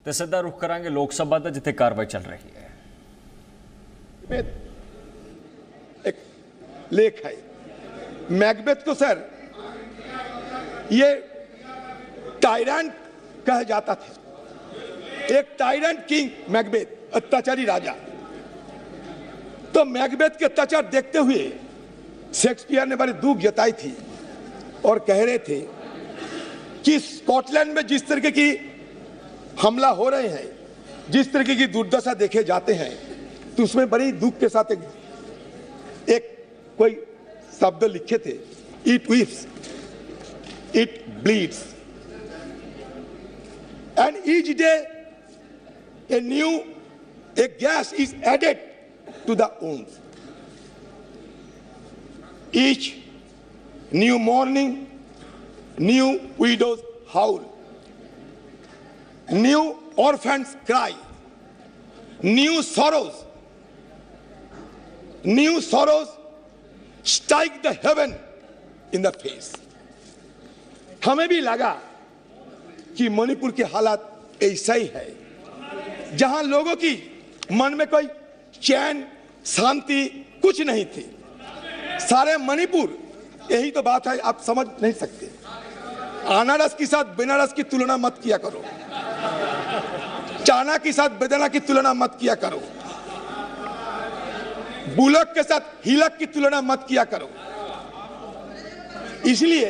ਤੇ ਸਿੱਧਾ ਰੁਖ ਕਰਾਂਗੇ ਲੋਕ ਸਭਾ ਦਾ, ਜਿੱਥੇ ਕਾਰਵਾਈ ਚੱਲ ਰਹੀ ਹੈ। एक लेख है मैकबेथ को, सर ये टायरेंट कहा जाता था, एक टायरेंट किंग मैकबेथ, अत्याचारी राजा। तो मैकबेथ के अत्याचार देखते हुए शेक्सपियर ने बड़ी दुख जताई थी और कह रहे थे कि स्कॉटलैंड में जिस तरीके की हमला हो रहे हैं, जिस तरीके की दुर्दशा देखे जाते हैं, तो उसमें बड़ी दुख के साथ एक कोई शब्द लिखे थे, it weeps, it bleeds, and each day a gas is added to the wounds. Each new morning, new widows howl, new orphans cry, new sorrows strike the heaven in the face. हमें भी लगा कि मणिपुर की हालत ऐसा ही है, जहां लोगों की मन में कोई चैन शांति कुछ नहीं थी। सारे मणिपुर, यही तो बात है, आप समझ नहीं सकते। अनारस के साथ बनारस की तुलना मत किया करो, चाना के साथ बेदाना की तुलना मत किया करो, बुलक के साथ हिलक की तुलना मत किया करो। इसलिए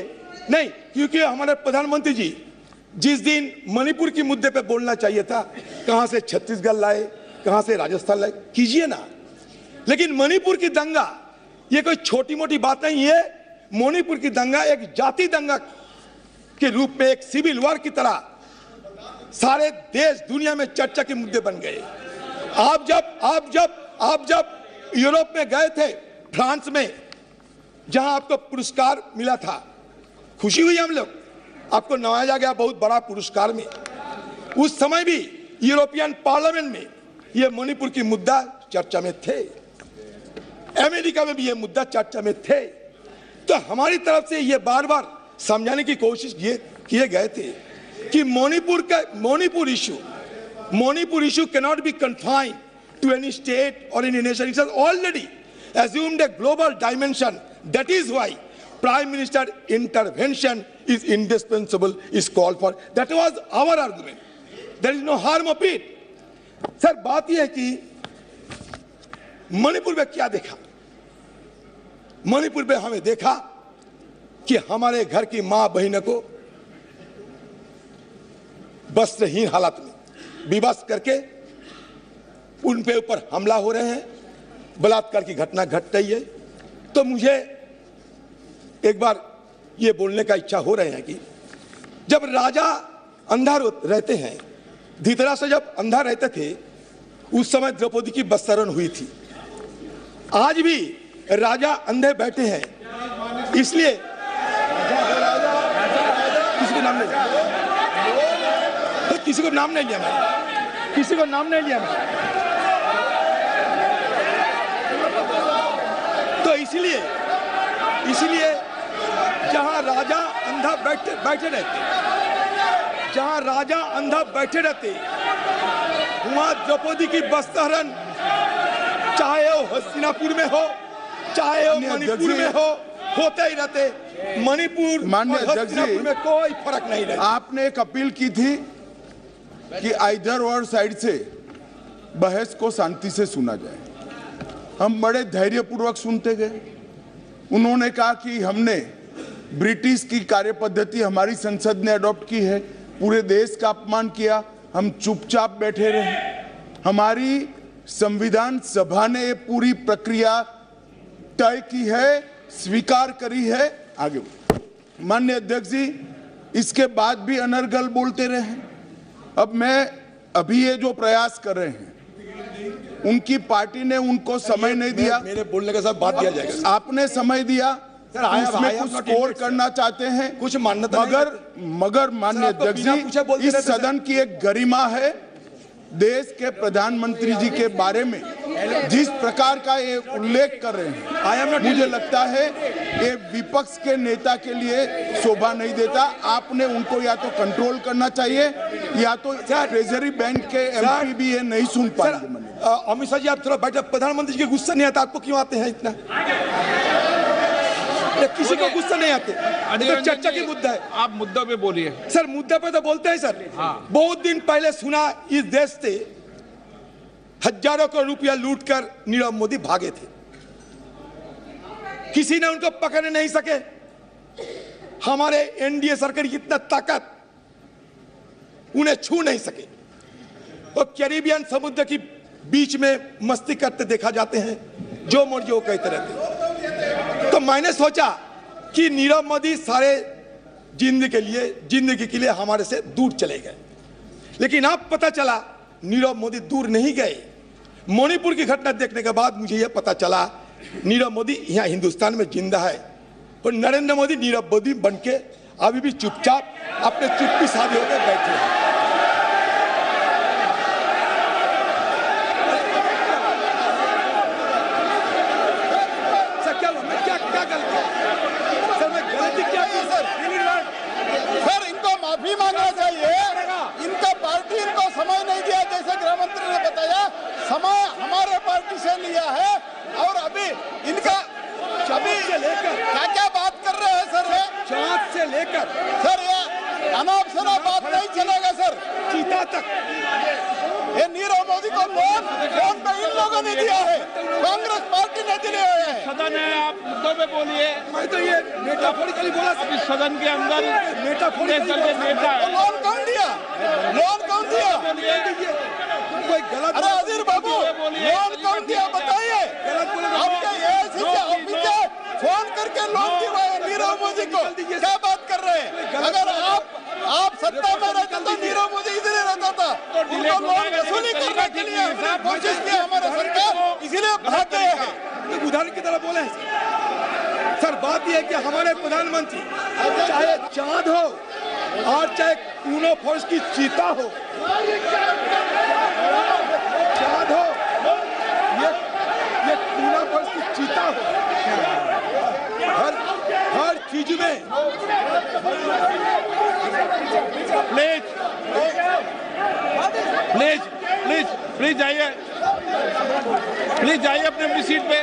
नहीं, क्योंकि हमारे प्रधानमंत्री जी जिस दिन मणिपुर के मुद्दे पे बोलना चाहिए था, कहां से छत्तीसगढ़ लाए, कहां से राजस्थान लाए, कीजिए ना। लेकिन मणिपुर की दंगा ये कोई छोटी मोटी बात नहीं है। मणिपुर की दंगा एक जाति दंगा के रूप में, एक सिविल वॉर की तरह सारे देश दुनिया में चर्चा के मुद्दे बन गए। आप जब यूरोप में गए थे, फ्रांस में, जहां आपको पुरस्कार मिला था, खुशी हुई, हम लोग आपको नवाजा गया बहुत बड़ा पुरस्कार में। उस समय भी यूरोपियन पार्लियामेंट में यह मणिपुर की मुद्दा चर्चा में थे, अमेरिका में भी यह मुद्दा चर्चा में थे। तो हमारी तरफ से यह बार बार समझाने की कोशिश किए गए थे कि Manipur issue cannot be confined to any state or any nation. It has already assumed a global dimension. That is why Prime Minister intervention is indispensable, is called for. That was our argument. There is no harm of it. Sir, बात यह है कि मणिपुर में क्या देखा? मणिपुर में हमें देखा कि हमारे घर की मां बहनों को वस्त्रहीन हालत में विवश करके उन पे ऊपर हमला हो रहे हैं, बलात्कार की घटना घट रही है। तो मुझे एक बार ये बोलने का इच्छा हो रहे हैं कि जब राजा अंधा रहते हैं, धृतराष्ट्र जब अंधा रहते थे, उस समय द्रौपदी की वस्त्रण हुई थी। आज भी राजा अंधे बैठे हैं, इसलिए किसी को नाम नहीं लिया, किसी को नाम नहीं लिया मैं। तो इसलिए जहां राजा अंधा बैठे रहते, वहां द्रौपदी की वस्त्रहरण, चाहे वो हस्तिनापुर में हो, चाहे वो मणिपुर में हो, होते ही रहते। मणिपुर और हस्तिनापुर में कोई फर्क नहीं रहता। आपने एक अपील की थी कि आइदर और साइड से बहस को शांति से सुना जाए। हम बड़े धैर्यपूर्वक सुनते गए। उन्होंने कहा कि हमने ब्रिटिश की कार्य पद्धति हमारी संसद ने अडॉप्ट की है, पूरे देश का अपमान किया, हम चुपचाप बैठे रहे। हमारी संविधान सभा ने ये पूरी प्रक्रिया तय की है, स्वीकार करी है। आगे माननीय अध्यक्ष जी, इसके बाद भी अनर्गल बोलते रहे। अब मैं अभी ये जो प्रयास कर रहे हैं, उनकी पार्टी ने उनको समय नहीं दिया। मेरे बोलने के साथ बात दिया जाएगा। आपने समय दिया, उसमें कुछ स्कोर करना चाहते हैं, कुछ मान्यता, मगर माननीय अध्यक्ष जी, इस सदन की एक गरिमा है। देश के प्रधानमंत्री जी के बारे में जिस प्रकार का ये उल्लेख कर रहे हैं, मुझे लगता है ये विपक्ष के नेता के लिए शोभा नहीं देता। आपने उनको या तो कंट्रोल करना चाहिए या तो ट्रेजरी बैंक के एमपी भी ये नहीं सुन पाएंगे। अमित शाह जी, आप थोड़ा बैठे। प्रधानमंत्री जी के गुस्सा नहीं आता, आपको क्यों आते हैं इतना? किसी को गुस्सा नहीं आते, तो चर्चा की मुद्दा है। आप मुद्दों पे बोलिए सर। मुद्दा पे तो बोलते हैं सर। हाँ। बहुत दिन पहले सुना इस देश से हजारों करोड़ रुपया लूटकर नीरव मोदी भागे थे, किसी ने उनको पकड़ नहीं सके। हमारे एनडीए सरकार की इतना ताकत, उन्हें छू नहीं सके। और कैरिबियन समुद्र की बीच में मस्ती करते देखा जाते हैं, जो मर्जी वो कहते रहते हैं। तो मैंने सोचा कि नीरव मोदी सारे जिंदगी के लिए हमारे से दूर चले गए, लेकिन अब पता चला नीरव मोदी दूर नहीं गए। मणिपुर की घटना देखने के बाद मुझे यह पता चला नीरव मोदी यहाँ हिंदुस्तान में जिंदा है, और नरेंद्र मोदी नीरव मोदी बन के अभी भी चुपचाप अपने चुप्पी साधे होकर बैठे हैं। सर, इनको माफी मांगना चाहिए। इनका पार्टी इनको समय नहीं दिया, जैसे गृह मंत्री ने बताया। समय हमारे पार्टी से लिया है, और अभी इनका से लेकर क्या क्या बात कर रहे हैं सर? चाँद से लेकर सर, ये अनाप शनाप बात नहीं चलेगा सर। चीता तक ये नीरव मोदी को लोन पे इन लोगों ने दिया है, कांग्रेस पार्टी ने दिए हुए हैं। सदन है, आप मुद्दों पे बोलिए। मैं तो ये मेटाफोरिकली बोला। इस सदन के अंदर मेटाफोरिकली नेता तो लोन कौन दिया? लोन कौन दिया? कोई गलत अरे अजीर बाबू, लोन कौन दिया बताइए। आपके एआईसी के ऑफिस से फोन करके लोन दिलवाए नीरव मोदी को, क्या बात कर रहे हैं? अगर आप सत्ता में रहते तो नीरव मोदी इधर ही रहता था। उनको लोन वसूली करने के लिए हमने कोशिश की, हमारा सरकार इसीलिए भाग गए हैं। उदाहरण की तरह बोले सर। बात यह है कि हमारे प्रधानमंत्री चाहे चांद हो और चाहे कूनो फोर्स की चीता हो, चांद हो, ये कूनो फोर्स की चीता हो, हर चीज में प्लीज जाइए, अपने अपनी सीट पे।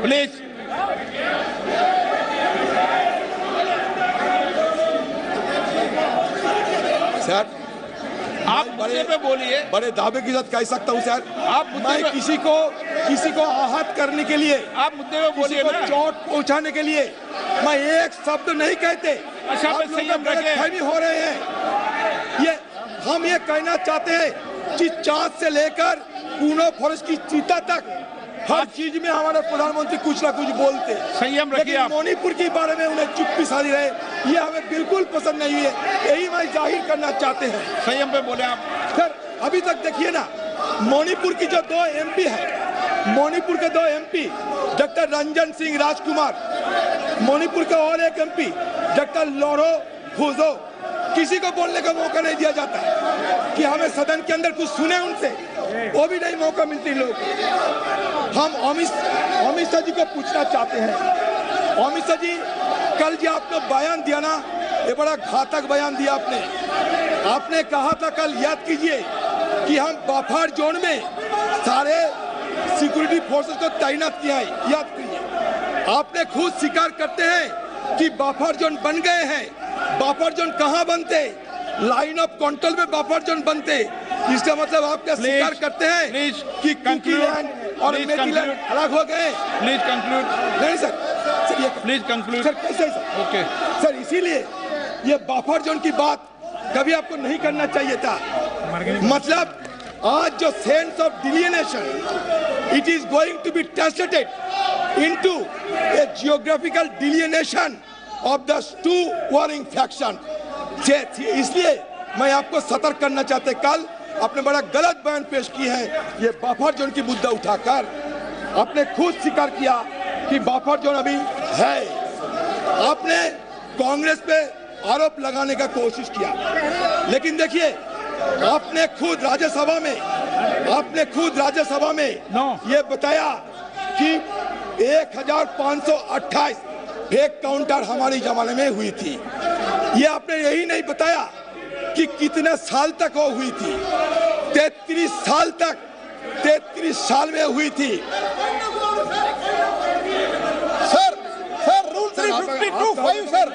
प्लीज सर, आप मुद्दे पे बोलिए। बड़े दावे के साथ कह सकता हूँ सर। आप मैं किसी को आहत करने के लिए, आप मुद्दे पे बोलिए ना। चोट पहुंचाने के लिए मैं एक शब्द नहीं कहते। अच्छा, आप लोग गलतफहमी हो रहे हैं। ये हम ये कहना चाहते हैं कि चाँद से लेकर कूनो फॉरेस्ट की चीता तक हर चीज में हमारे प्रधानमंत्री कुछ ना कुछ बोलते। संयम रखिए आप। मणिपुर के बारे में उन्हें चुप्पी साधी रहे, ये हमें बिल्कुल पसंद नहीं है। यही मैं जाहिर करना चाहते हैं। संयम पे बोले आप सर। अभी तक देखिए ना, मणिपुर की जो 2 एमपी है, मणिपुर के 2 एमपी डॉक्टर रंजन सिंह राजकुमार, मणिपुर के और एक एमपी डॉक्टर लोरो फुजो, किसी को बोलने का मौका नहीं दिया जाता है कि हमें सदन के अंदर कुछ सुने उनसे, वो भी नहीं मौका मिलती लोग। हम अमित शाह जी को पूछना चाहते हैं। अमित शाह जी, कल जो आपने बयान दिया ना, ये बड़ा घातक बयान दिया आपने कहा था कल, याद कीजिए, कि हम बफर जोन में सारे सिक्योरिटी फोर्सेस को तैनात किया है। याद कीजिए, आपने खुद स्वीकार करते हैं कि बफर जोन बन गए हैं। बफर जोन कहाँ बनते? लाइन ऑफ कंट्रोल में बफर जोन बनते। इसका मतलब आप क्या स्वीकार करते हैं कि कुकीलैंड और मेरीलैंड अलग हो गए? Please conclude. नहीं सर, प्लीज कंक्लूड। सर कैसे सर? ओके सर, इसीलिए ये बफर जोन की बात कभी आपको नहीं करना चाहिए था। मतलब आज जो sense of delineation, it is going to be translated into a geographical delineation of the 2 warring faction. इसलिए मैं आपको सतर्क करना चाहते, कल आपने बड़ा गलत बयान पेश की है। ये बफर जोन की मुद्दा उठाकर आपने खुद स्वीकार किया कि बफर जोन अभी है। आपने कांग्रेस पे आरोप लगाने का कोशिश किया, लेकिन देखिए आपने खुद राज्यसभा में ये बताया कि 1528 फेक काउंटर हमारी जमाने में हुई थी। ये आपने यही नहीं बताया कि कितने साल तक वो हुई थी। 33 साल में हुई थी। Sir rule 352(5) sir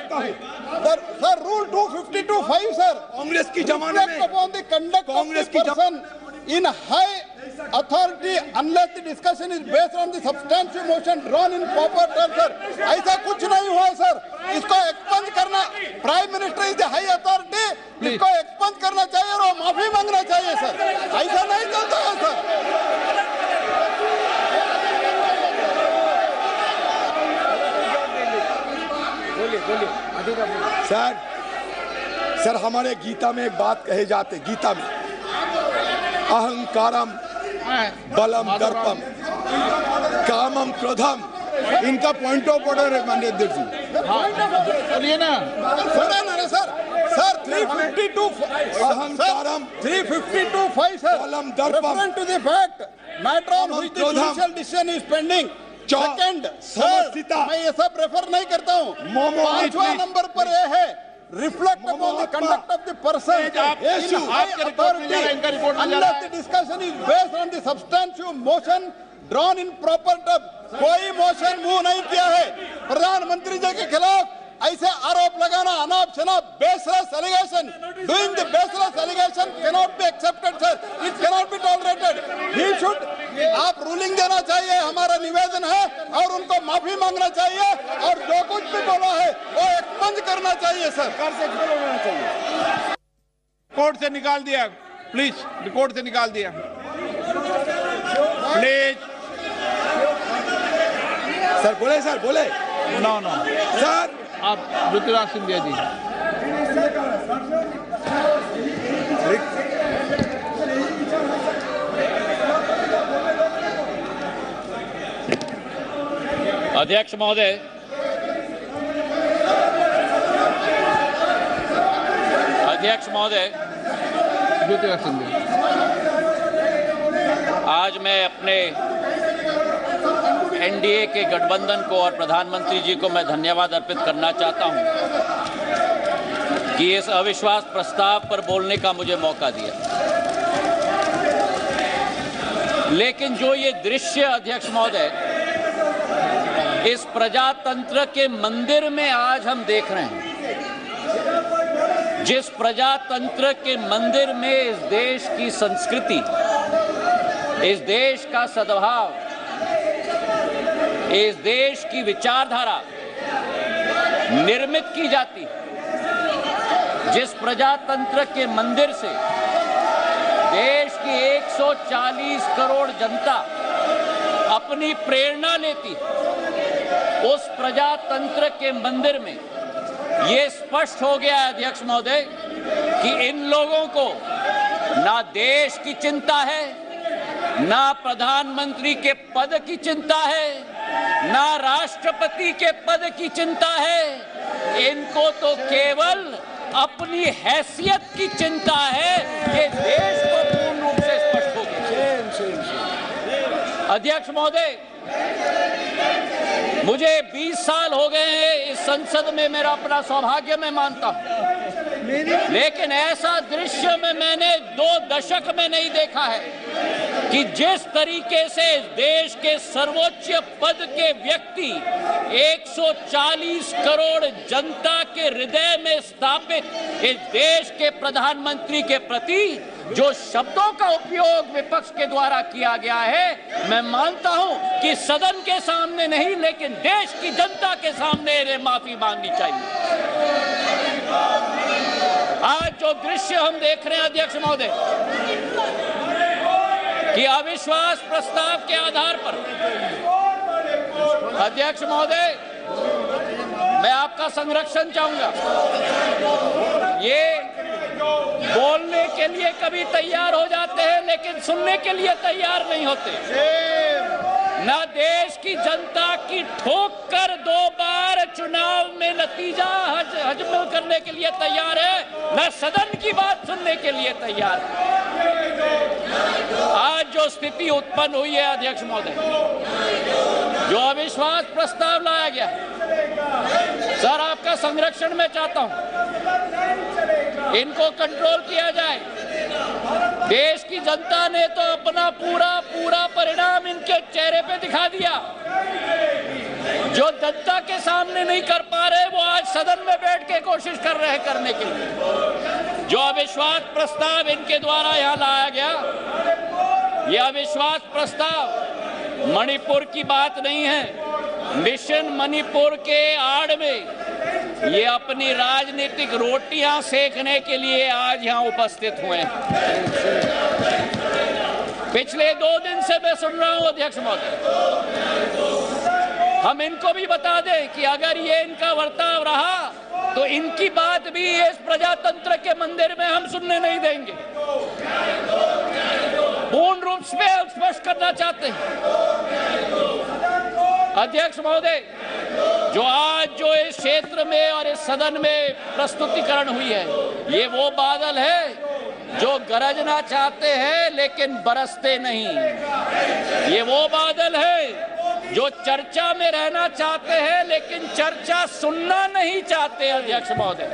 rule 252(5) sir Congress की जमाने में कांग्रेस की person in high authority unless the discussion is based on the substantial motion drawn in proper terms. Sir ऐसा कुछ नहीं हुआ सर। इसको एक्सपंज करना, prime minister is the high authority, इसको एक्सपंज करना चाहिए और माफी मांगना चाहिए सर। ऐसा नहीं चलता है सर। सर हमारे गीता में एक बात कहे जाते, गीता में अहंकारम बलम दर्पम कामम क्रोधम। इनका पॉइंट ऑफ ऑर्डर है माननीय अध्यक्ष जी। बोलिए ना सर अहंकारम 352(5) सर बलम दर्पम referring to the fact matter on which the judicial decision is pending। Second sir मैं ये सब रेफर नहीं करता हूँ। 5वां नंबर पर ये है reflect upon the conduct of the person in high authority unless the discussion is based on the substantive motion drawn in proper terms। कोई मोशन मूव नहीं किया है। प्रधानमंत्री जी के खिलाफ ऐसे आरोप लगाना अनाप शनाप baseless allegation, doing the baseless allegation cannot be accepted sir, it cannot be tolerated. He should, आप रूलिंग देना चाहिए, हमारा निवेदन है, और उनको माफी मांगना चाहिए और जो कुछ भी बोला है वो एक्सपंज करना चाहिए सर। कोर्ट से निकाल दिया, प्लीज कोर्ट से निकाल दिया प्लीज। सर बोले, सर बोले। नो सर आप ज्योतिराज सिंधिया जी। अध्यक्ष महोदय, ज्योतिराज सिंधिया, आज मैं अपने एनडीए के गठबंधन को और प्रधानमंत्री जी को मैं धन्यवाद अर्पित करना चाहता हूं कि इस अविश्वास प्रस्ताव पर बोलने का मुझे मौका दिया। लेकिन जो ये दृश्य अध्यक्ष महोदय इस प्रजातंत्र के मंदिर में आज हम देख रहे हैं, जिस प्रजातंत्र के मंदिर में इस देश की संस्कृति, इस देश का सद्भाव, इस देश की विचारधारा निर्मित की जाती है, जिस प्रजातंत्र के मंदिर से देश की 140 करोड़ जनता अपनी प्रेरणा लेती है, उस प्रजातंत्र के मंदिर में ये स्पष्ट हो गया है अध्यक्ष महोदय कि इन लोगों को ना देश की चिंता है, ना प्रधानमंत्री के पद की चिंता है, ना राष्ट्रपति के पद की चिंता है। इनको तो केवल अपनी हैसियत की चिंता है। ये देश को पूर्ण रूप से स्पष्ट हो गया। अध्यक्ष महोदय, मुझे 20 साल हो गए हैं इस संसद में, मेरा अपना सौभाग्य मैं मानता हूं, लेकिन ऐसा दृश्य में मैंने 2 दशक में नहीं देखा है कि जिस तरीके से देश के सर्वोच्च पद के व्यक्ति 140 करोड़ जनता के हृदय में स्थापित इस देश के प्रधानमंत्री के प्रति जो शब्दों का उपयोग विपक्ष के द्वारा किया गया है, मैं मानता हूं कि सदन के सामने नहीं लेकिन देश की जनता के सामने इन्हें माफी मांगनी चाहिए। आज जो दृश्य हम देख रहे हैं अध्यक्ष महोदय कि अविश्वास प्रस्ताव के आधार पर, अध्यक्ष महोदय मैं आपका संरक्षण चाहूंगा। ये बोलने के लिए कभी तैयार हो जाते हैं लेकिन सुनने के लिए तैयार नहीं होते। न देश की जनता की ठोक कर 2 बार चुनाव में नतीजा हजम करने के लिए तैयार है, न सदन की बात सुनने के लिए तैयार है। आज जो स्थिति उत्पन्न हुई है अध्यक्ष महोदय, जो अविश्वास प्रस्ताव लाया गया है, सर आपका संरक्षण मैं चाहता हूं, इनको कंट्रोल किया जाए। देश की जनता ने तो अपना पूरा परिणाम इनके चेहरे पे दिखा दिया। जो जनता के सामने नहीं कर पा रहे वो आज सदन में बैठ के कोशिश कर रहे हैं करने के लिए। जो अविश्वास प्रस्ताव इनके द्वारा यहाँ लाया गया, ये अविश्वास प्रस्ताव मणिपुर की बात नहीं है। मिशन मणिपुर के आड़ में ये अपनी राजनीतिक रोटियां सेकने के लिए आज यहाँ उपस्थित हुए हैं। पिछले 2 दिन से मैं सुन रहा हूं अध्यक्ष महोदय, हम इनको भी बता दें कि अगर ये इनका वर्ताव रहा तो इनकी बात भी इस प्रजातंत्र के मंदिर में हम सुनने नहीं देंगे। पूर्ण रूप से स्पष्ट करना चाहते हैं अध्यक्ष महोदय, जो इस क्षेत्र में और इस सदन में प्रस्तुतिकरण हुई है, ये वो बादल है जो गरजना चाहते हैं लेकिन बरसते नहीं। ये वो बादल है जो चर्चा में रहना चाहते हैं लेकिन चर्चा सुनना नहीं चाहते। अध्यक्ष महोदय,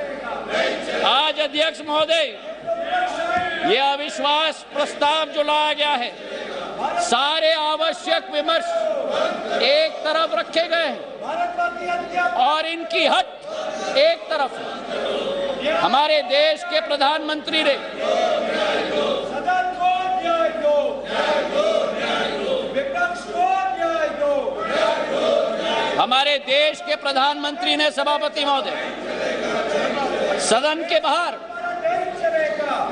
आज अध्यक्ष महोदय, ये अविश्वास प्रस्ताव जो लाया गया है, सारे आवश्यक विमर्श एक तरफ रखे गए हैं और इनकी हट एक तरफ है। हमारे देश के प्रधानमंत्री ने सभापति महोदय सदन के बाहर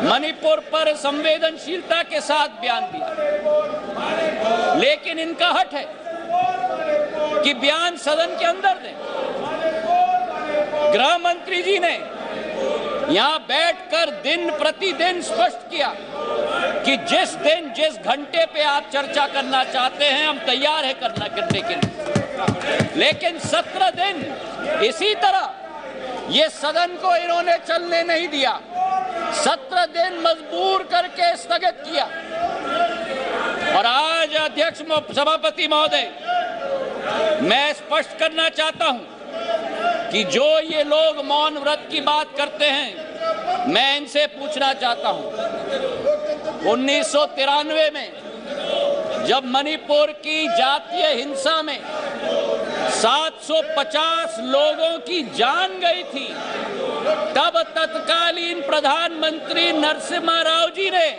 मणिपुर पर संवेदनशीलता के साथ बयान दिया, लेकिन इनका हट है कि बयान सदन के अंदर दें। गृह मंत्री जी ने यहां बैठकर दिन प्रतिदिन स्पष्ट किया कि जिस दिन जिस घंटे पे आप चर्चा करना चाहते हैं हम तैयार है करने के लिए, लेकिन 17 दिन इसी तरह ये सदन को इन्होंने चलने नहीं दिया। 17 दिन मजबूर करके स्थगित किया। और आज अध्यक्ष सभापति महोदय, मैं स्पष्ट करना चाहता हूं कि जो ये लोग मौन व्रत की बात करते हैं, मैं इनसे पूछना चाहता हूं, 1993 में जब मणिपुर की जातीय हिंसा में 750 लोगों की जान गई थी, तब तत्कालीन प्रधानमंत्री नरसिम्हा राव जी ने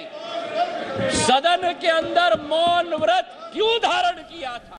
सदन के अंदर मौन व्रत क्यों धारण